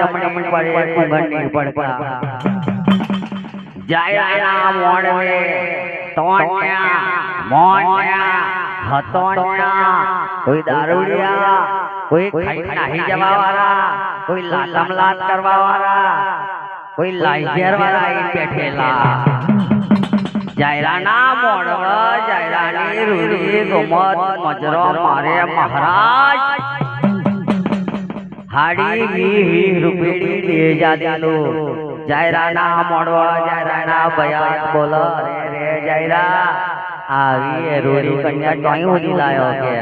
જમણી પડે કુંગની પડતા જાયરાના મોડવે તોણ્યા મોણ્યા હતોણ્યા કોઈ દારૂડિયા કોઈ ખાઈ નાહી જવા વાળા કોઈ લાતમ લાત કરવા વાળા કોઈ લાઈઝેર વાળા અહીં બેઠેલા જાયરાના મોડવા જાયરાની રૂડી ગમત મજરો મારે મહારાજ હાડી 20 રૂપિયાની બે જાદેલો જાયરાના મોડવા જાયરાના બયાત બોલો રે જાયરા આવી રૂડી કન્યા ટોઈ ઉડી લાયો કે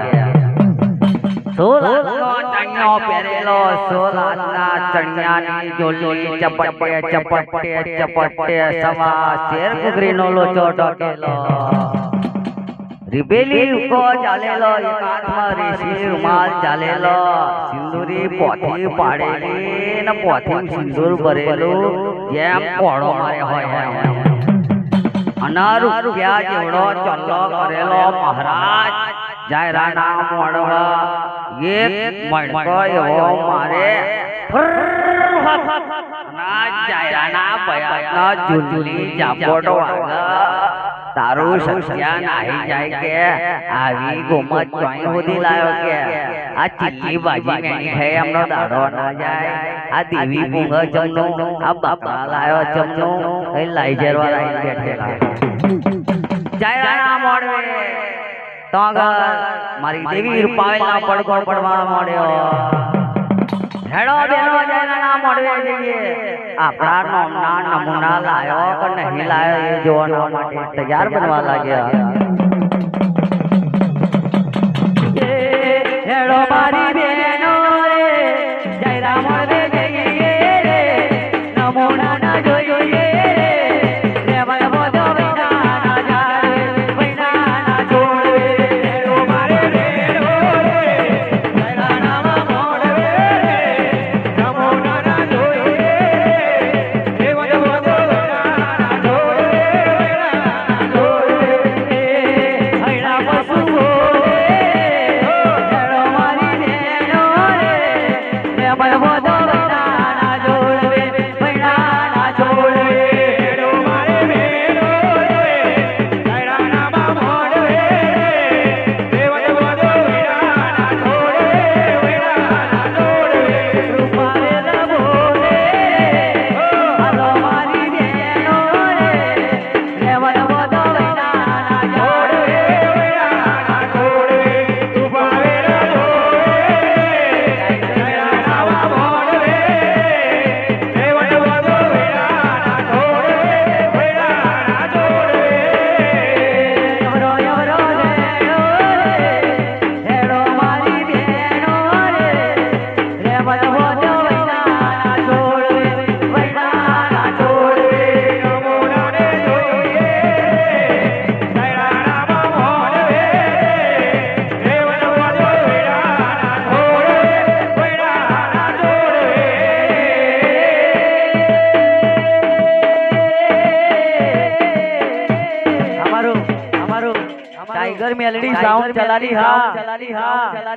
સોલાનો ચણ્યો પહેરેલો સોલાના ચણ્યાની જોલી ચપટે ચપટે ચપટે સવા શેર કુકરીનો લોચો ડોકેલો રીબેલી ઉકો ચાલેલો એકાંતમાં રેશમી રૂમાલ ચાલેલો સિંદૂરી પોથી પાડેલી ને પોથી સિંદૂર ભરેલું જેમ પોળો મારે હોય અનાર રૂપિયા જેવડો ચલ્લો કરેલો મહારાજ જાયરાના મોડવા એક મણકો એવો મારે ના જાયરાના બયાતના ઝુલઝુલી જાપોટો વાગા તારું સત્યા નાહી જાય કે આવી ગોમત ચોઈ હોદી લાયો કે આ ચીલી બાજી મેની ખાય એમનો દાડો ના જાય આ દેવી કુંગ જમનો આ બાપા લાયો જમનો એ લાઈઝર વાળા અહીં બેઠેલા જાયરાના મોડવે તો મારી દેવી રૂપાવેલના પડઘો પડવા મળ્યો હેડો બેનો જાયરાના મોડવે જઈએ આપણા નામના નમૂના લાયો કે નહીં લાયો એ જોવા માટે તૈયાર બનવા લાગ્યા હેડો મારી બેનો રે જાયરા મોડવે જઈએ રે નમૂના ના જોઈએ टाइगर मेलडी साउंड चला ली हाँ